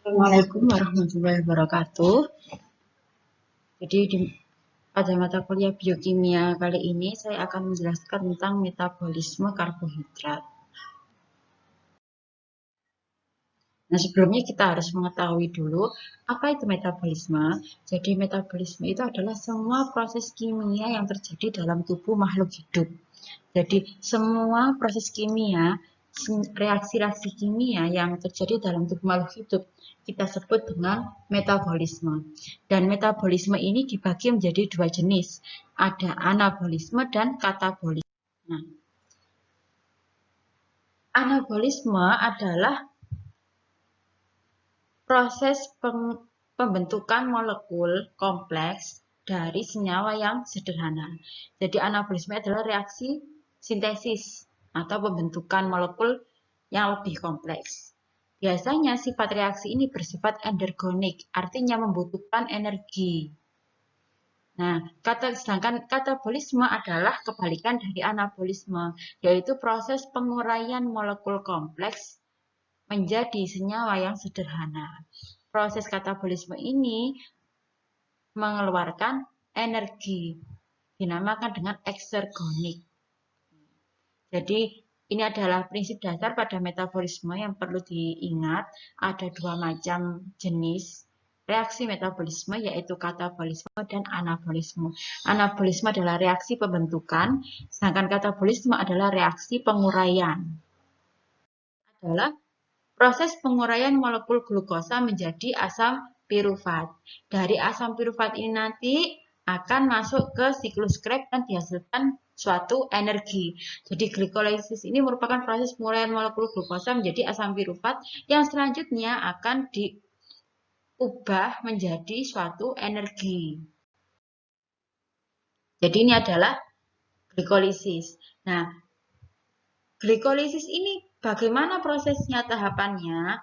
Assalamualaikum warahmatullahi wabarakatuh. Jadi pada mata kuliah biokimia kali ini saya akan menjelaskan tentang metabolisme karbohidrat. Nah, sebelumnya kita harus mengetahui dulu apa itu metabolisme. Jadi metabolisme itu adalah semua proses kimia yang terjadi dalam tubuh makhluk hidup. Jadi semua proses kimia, reaksi-reaksi kimia yang terjadi dalam tubuh makhluk hidup kita sebut dengan metabolisme. Dan metabolisme ini dibagi menjadi dua jenis. Ada anabolisme dan katabolisme. Nah, anabolisme adalah proses pembentukan molekul kompleks dari senyawa yang sederhana. Jadi anabolisme adalah reaksi sintesis atau pembentukan molekul yang lebih kompleks. Biasanya sifat reaksi ini bersifat endergonik, artinya membutuhkan energi. Nah, sedangkan katabolisme adalah kebalikan dari anabolisme, yaitu proses penguraian molekul kompleks menjadi senyawa yang sederhana. Proses katabolisme ini mengeluarkan energi, dinamakan dengan eksergonik. Jadi, ini adalah prinsip dasar pada metabolisme yang perlu diingat. Ada dua macam jenis reaksi metabolisme, yaitu katabolisme dan anabolisme. Anabolisme adalah reaksi pembentukan, sedangkan katabolisme adalah reaksi penguraian. Adalah proses penguraian molekul glukosa menjadi asam pirufat. Dari asam pirufat ini nanti akan masuk ke siklus Krebs dan dihasilkan suatu energi. Jadi glikolisis ini merupakan proses penguraian molekul glukosa menjadi asam pirufat yang selanjutnya akan diubah menjadi suatu energi. Jadi ini adalah glikolisis. Nah, glikolisis ini bagaimana prosesnya, tahapannya?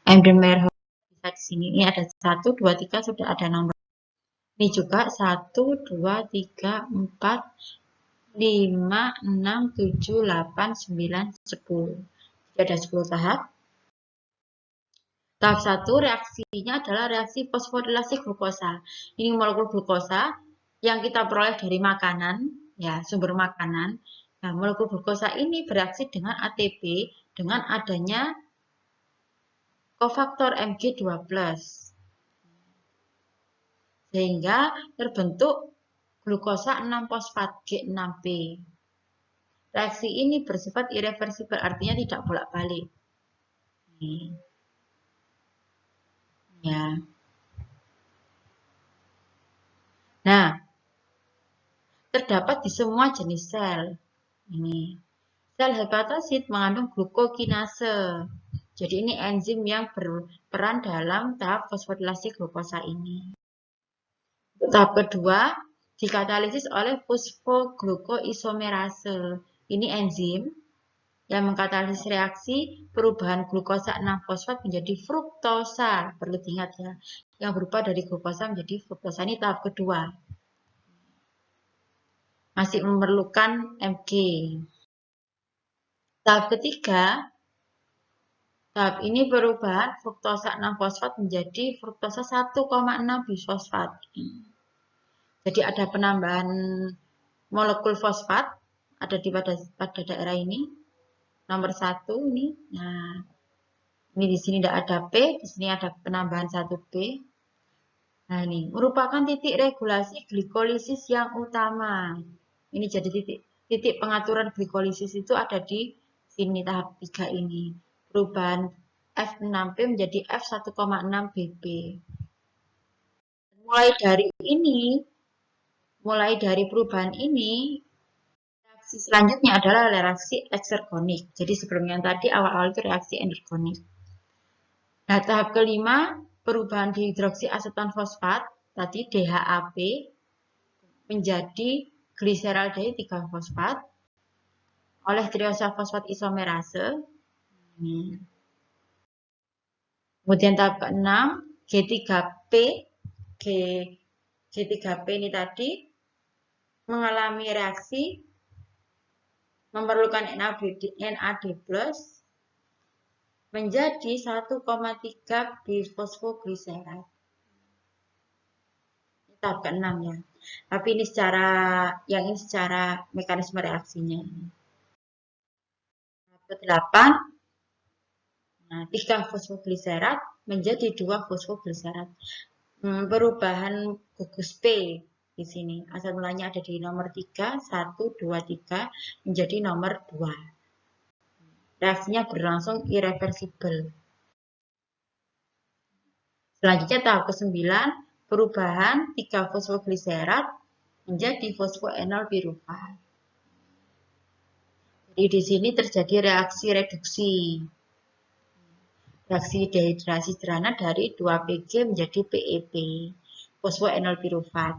Embden-Meyerhof bisa di sini. Ini ada 1, 2, 3 sudah ada nomor. Ini juga 1, 2, 3, 4, 5, 6, 7, 8, 9, 10. Jadi ada 10 tahap. Tahap 1 reaksinya adalah reaksi fosforilasi glukosa. Ini molekul glukosa yang kita peroleh dari makanan, ya, sumber makanan. Nah, molekul glukosa ini bereaksi dengan ATP dengan adanya kofaktor Mg2+. Sehingga terbentuk glukosa 6-fosfat G6P. Reaksi ini bersifat irreversibel, artinya tidak bolak-balik. Ya. Nah, terdapat di semua jenis sel. Ini. Sel hepatosit mengandung glukokinase. Jadi ini enzim yang berperan dalam tahap fosforilasi glukosa ini. Tahap kedua, dikatalisis oleh fosfoglukoisomerase. Ini enzim yang mengkatalisis reaksi perubahan glukosa 6-fosfat menjadi fruktosa. Perlu diingat ya, yang berubah dari glukosa menjadi fruktosa. Ini tahap kedua. Masih memerlukan Mg. Tahap ketiga, tahap ini perubahan fruktosa 6-fosfat menjadi fruktosa 1,6 bisfosfat. Jadi ada penambahan molekul fosfat ada pada daerah ini. Nomor 1 ini. Nah, ini di sini tidak ada P, di sini ada penambahan 1P. Nah, ini merupakan titik regulasi glikolisis yang utama. Ini jadi titik pengaturan glikolisis itu ada di sini tahap 3 ini. Perubahan F6P menjadi F1,6BP. Mulai dari perubahan ini, reaksi selanjutnya adalah reaksi eksergonik. Jadi sebelum yang tadi awal-awal itu reaksi endergonik. Nah, tahap kelima, perubahan dihidroksiaseton fosfat, tadi DHAP, menjadi gliserol D3-fosfat oleh triosa fosfat isomerase. Kemudian tahap ke-6, G3P. G3P ini tadi mengalami reaksi memerlukan NAD plus menjadi 1,3 bifosfogliserat. Tahap ke-6 ya. Tapi ini secara mekanisme reaksinya ini. Tahap ke-8, nah, 3 fosfogliserat menjadi 2 fosfogliserat. Perubahan gugus P di sini. Asal mulanya ada di nomor 3, 1, 2, 3 menjadi nomor 2. Reaksinya berlangsung irreversibel. Selanjutnya tahap ke-9, perubahan 3 fosfogliserat menjadi fosfoenol pirufat. Jadi di sini terjadi reaksi reduksi. Reaksi dehidrasi sederhana dari 2PG menjadi PEP, fosfoenol pirufat.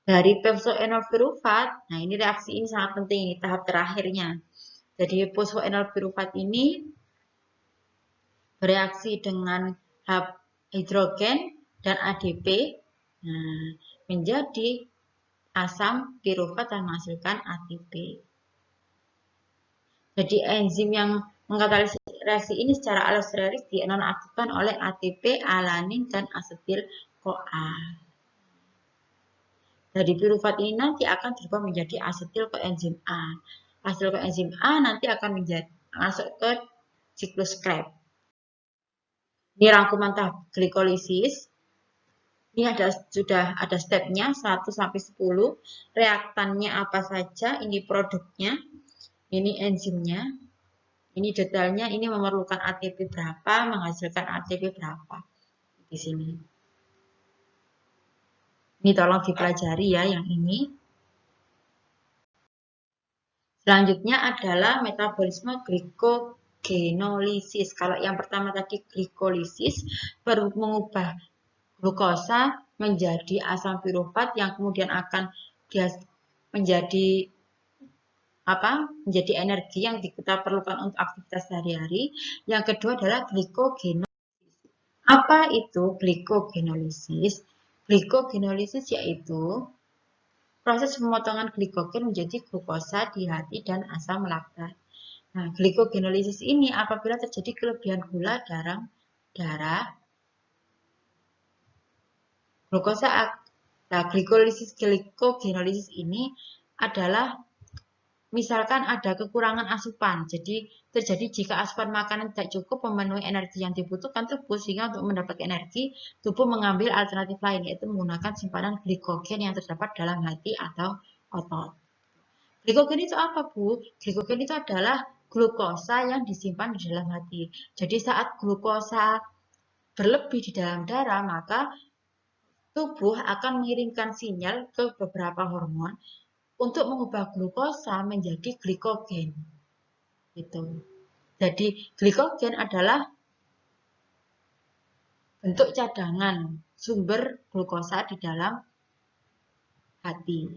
Dari fosfoenol pirufat, nah ini reaksi ini sangat penting, ini tahap terakhirnya. Jadi fosfoenol pirufat ini bereaksi dengan hidrogen dan ADP, nah, menjadi asam pirufat dan menghasilkan ATP. Jadi enzim yang mengkatalisis reaksi ini secara allosterolis dinonaktifkan oleh ATP, alanin, dan asetil-CoA. Dari pirufat ini nanti akan berubah menjadi asetil koenzim A. Asetil koenzim A nanti akan masuk ke siklus Krebs. Ini rangkuman tahap glikolisis. Ini sudah ada stepnya 1 sampai 10. Reaktannya apa saja? Ini produknya. Ini enzimnya. Ini detailnya, ini memerlukan ATP berapa, menghasilkan ATP berapa. Di sini. Ini tolong dipelajari ya yang ini. Selanjutnya adalah metabolisme glikogenolisis. Kalau yang pertama tadi glikolisis, mengubah glukosa menjadi asam pirufat yang kemudian akan menjadi energi yang kita perlukan untuk aktivitas sehari-hari. Yang kedua adalah glikogenolisis. Apa itu glikogenolisis? Glikogenolisis yaitu proses pemotongan glikogen menjadi glukosa di hati dan asam laktat. Nah, glikogenolisis ini apabila terjadi kelebihan gula dalam darah, glukosa. Nah, glikogenolisis ini adalah misalkan ada kekurangan asupan. Jadi terjadi jika asupan makanan tidak cukup memenuhi energi yang dibutuhkan tubuh, sehingga untuk mendapatkan energi, tubuh mengambil alternatif lain, yaitu menggunakan simpanan glikogen yang terdapat dalam hati atau otot. Glikogen itu apa, Bu? Glikogen itu adalah glukosa yang disimpan di dalam hati. Jadi saat glukosa berlebih di dalam darah, maka tubuh akan mengirimkan sinyal ke beberapa hormon untuk mengubah glukosa menjadi glikogen. Gitu. Jadi glikogen adalah bentuk cadangan sumber glukosa di dalam hati.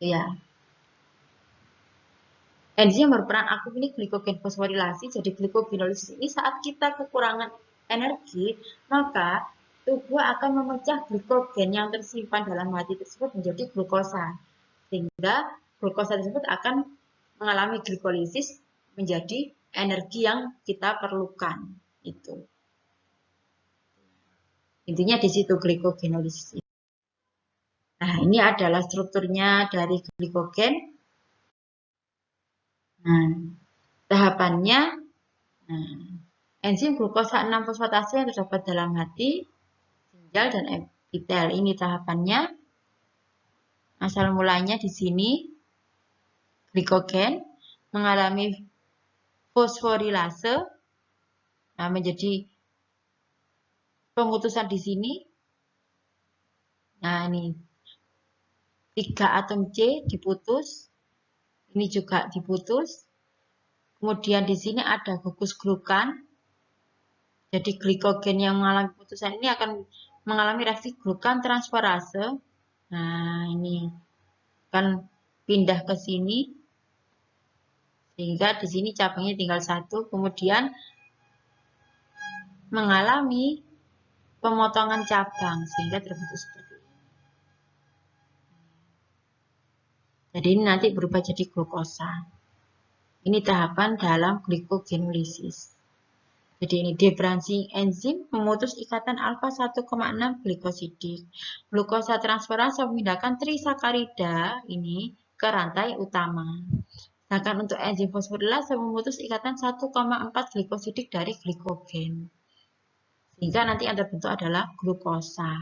Ya. Enzim yang berperan aktif ini glikogen fosforilasi. Jadi glikogenolisis ini saat kita kekurangan energi, maka tubuh akan memecah glikogen yang tersimpan dalam hati tersebut menjadi glukosa. Sehingga glukosa tersebut akan mengalami glikolisis menjadi energi yang kita perlukan. Itu. Intinya di situ glikogenolisis. Nah, ini adalah strukturnya dari glikogen. Nah, tahapannya, enzim glukosa 6-fosfatase yang terdapat dalam hati, ginjal, dan epitel. Ini tahapannya. Asal mulanya di sini, glikogen mengalami fosforilase, nah, menjadi pengutusan di sini. Nah, ini 3 atom C diputus. Ini juga diputus. Kemudian di sini ada gugus glukan. Jadi glikogen yang mengalami putusan ini akan mengalami reaksi glukan transferase. Nah, ini akan pindah ke sini. Sehingga di sini cabangnya tinggal 1. Kemudian mengalami pemotongan cabang sehingga terbentuk seperti ini. Jadi ini nanti berubah jadi glukosa. Ini tahapan dalam glikogenolisis. Jadi ini debranching enzim memutus ikatan alfa 1,6 glikosidik. Glukosa transferase memindahkan trisakarida ini ke rantai utama. Sedangkan untuk enzim fosforilase memutus ikatan 1,4 glikosidik dari glikogen. Sehingga nanti yang terbentuk adalah glukosa.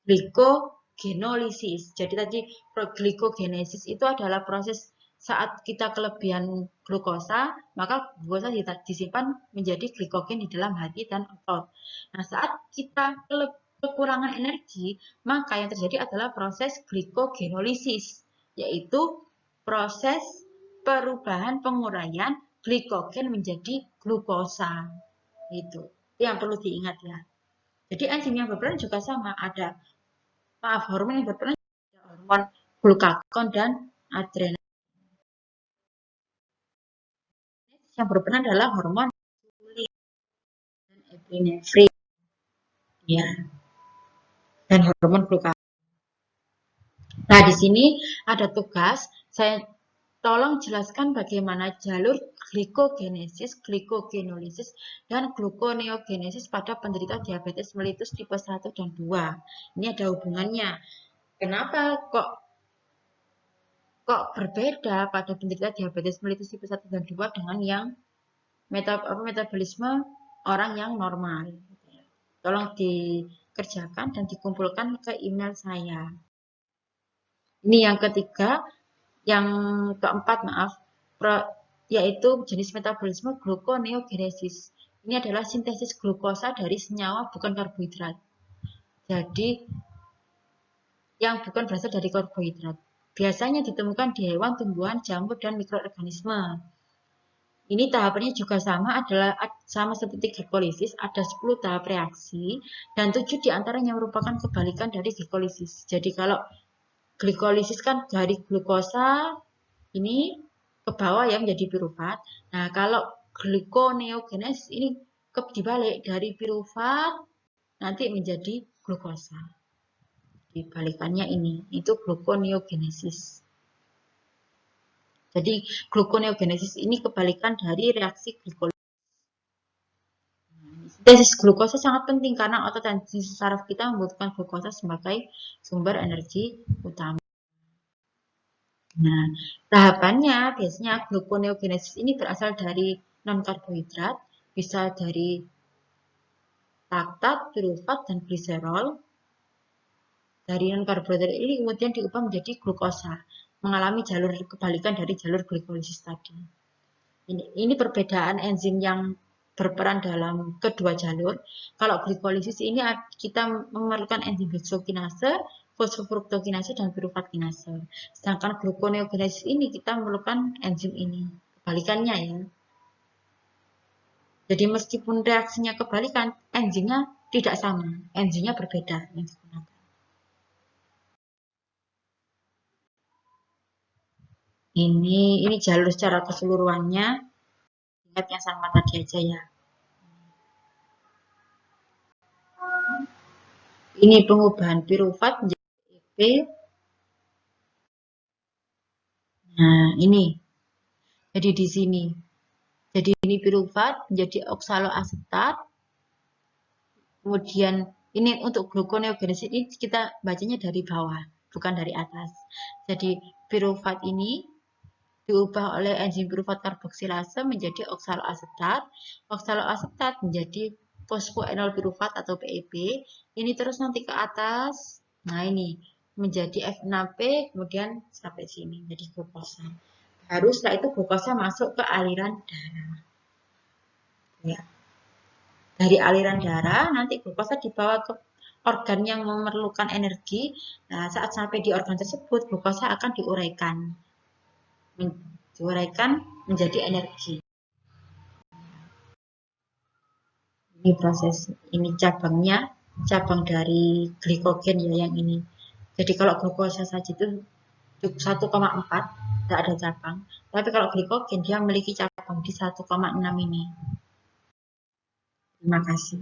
Glikogenolisis. Jadi tadi glikogenesis itu adalah proses saat kita kelebihan glukosa, maka glukosa disimpan menjadi glikogen di dalam hati dan otot. Nah, saat kita kekurangan energi, maka yang terjadi adalah proses glikogenolisis, yaitu proses perubahan penguraian glikogen menjadi glukosa. Itu yang perlu diingat ya. Jadi enzim yang berperan juga sama, ada hormon yang berperan, ada hormon glukagon dan adrenal. Yang berperan adalah hormon insulin dan epinefrin, ya, dan hormon glukagon. Nah, di sini ada tugas, saya tolong jelaskan bagaimana jalur glikogenesis, glikogenolisis, dan gluconeogenesis pada penderita diabetes mellitus tipe 1 dan 2. Ini ada hubungannya. Kenapa kok berbeda pada penderita diabetes mellitus tipe 1 dan 2 dengan yang metabolisme orang yang normal? Tolong dikerjakan dan dikumpulkan ke email saya. Ini yang ketiga. Yang keempat, yaitu jenis metabolisme gluconeogenesis. Ini adalah sintesis glukosa dari senyawa bukan karbohidrat. Jadi, yang bukan berasal dari karbohidrat. Biasanya ditemukan di hewan, tumbuhan, jamur, dan mikroorganisme. Ini tahapannya juga sama seperti glikolisis, ada 10 tahap reaksi, dan 7 diantaranya merupakan kebalikan dari glikolisis. Jadi kalau glikolisis kan dari glukosa ini ke bawah ya menjadi piruvat. Nah, kalau glikoneogenesis ini dibalik dari piruvat nanti menjadi glukosa. Dibalikannya ini, itu gluconeogenesis. Jadi gluconeogenesis ini kebalikan dari reaksi glikolisis. Sintesis glukosa sangat penting karena otot dan sistem saraf kita membutuhkan glukosa sebagai sumber energi utama. Nah, tahapannya biasanya gluconeogenesis ini berasal dari non-karbohidrat, bisa dari laktat, piruvat, dan gliserol. Dari non-karbohidrat ini kemudian diubah menjadi glukosa, mengalami jalur kebalikan dari jalur glikolisis tadi. Ini perbedaan enzim yang berperan dalam kedua jalur. Kalau glikolisis ini kita memerlukan enzim heksokinase, fosfofruktokinase, dan piruvatkinase. Sedangkan gluconeogenesis ini kita memerlukan enzim ini. Kebalikannya ya. Jadi meskipun reaksinya kebalikan, enzimnya tidak sama. Enzimnya berbeda yang digunakan. Ini jalur secara keseluruhannya. Ingat yang sama tadi aja ya. Ini pengubahan piruvat menjadi EP. Nah, ini. Jadi di sini. Jadi ini piruvat menjadi oksaloasetat. Kemudian ini untuk gluconeogenesis ini kita bacanya dari bawah, bukan dari atas. Jadi piruvat ini diubah oleh enzim piruvat karboksilase menjadi oksaloasetat. Oksaloasetat menjadi fosfoenol piruvat atau PEP. Ini terus nanti ke atas. Nah, ini menjadi F6P, kemudian sampai sini jadi glukosa. Baru setelah itu glukosa masuk ke aliran darah. Ya. Dari aliran darah nanti glukosa dibawa ke organ yang memerlukan energi. Nah, saat sampai di organ tersebut glukosa akan diuraikan menjadi energi. Ini proses, ini cabang dari glikogen ya yang ini. Jadi kalau glukosa saja itu 1,4, tidak ada cabang. Tapi kalau glikogen dia memiliki cabang di 1,6 ini. Terima kasih.